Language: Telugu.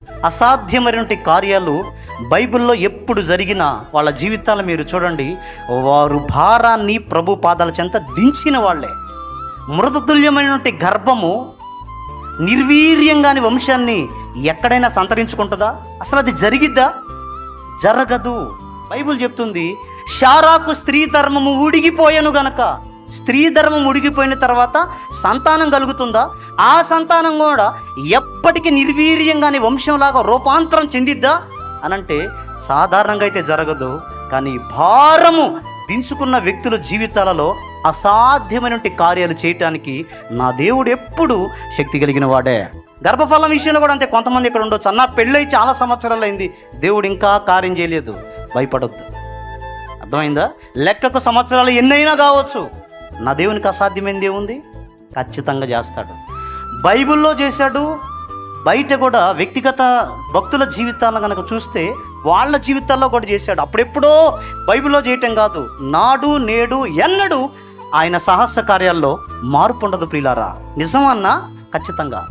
అసాధ్యమైనటువంటి కార్యాలు బైబిల్లో ఎప్పుడు జరిగినా వాళ్ళ జీవితాలు మీరు చూడండి, వారు భారాన్ని ప్రభు పాదాల చెంత దించిన వాళ్ళే. మృతతుల్యమైనటువంటి గర్భము నిర్వీర్యంగాని వంశాన్ని ఎక్కడైనా సంతరించుకుంటుందా? అసలు అది జరిగిద్దా? జరగదు. బైబిల్ చెప్తుంది, శారాకు స్త్రీ ధర్మము ఉడిగిపోయాను గనక. స్త్రీ ధర్మం ఉడిగిపోయిన తర్వాత సంతానం కలుగుతుందా? ఆ సంతానం కూడా ఎప్పటికీ నిర్వీర్యంగాని వంశంలాగా రూపాంతరం చెందిద్దా అనంటే సాధారణంగా అయితే జరగదు. కానీ భారము దించుకున్న వ్యక్తుల జీవితాలలో అసాధ్యమైనటువంటి కార్యాలు చేయటానికి నా దేవుడు ఎప్పుడు శక్తి కలిగిన వాడే. గర్భఫలం విషయంలో కూడా అంతే. కొంతమంది ఇక్కడ ఉండొచ్చు, అన్న పెళ్ళై చాలా సంవత్సరాలు అయింది, దేవుడు ఇంకా కార్యం చేయలేదు. భయపడొద్దు. అర్థమైందా? లెక్కకు సంవత్సరాలు ఎన్నైనా కావచ్చు, నా దేవునికి అసాధ్యమైంది ఏముంది? ఖచ్చితంగా చేస్తాడు. బైబిల్లో చేశాడు, బయట కూడా వ్యక్తిగత భక్తుల జీవితాలను కనుక చూస్తే వాళ్ళ జీవితాల్లో కూడా చేశాడు. అప్పుడెప్పుడో బైబిల్లో చేయటం కాదు, నాడు నేడు ఎన్నడూ ఆయన సాహస కార్యాల్లో మార్పు ఉండదు ప్రియులారా. నిజమన్నా? ఖచ్చితంగా.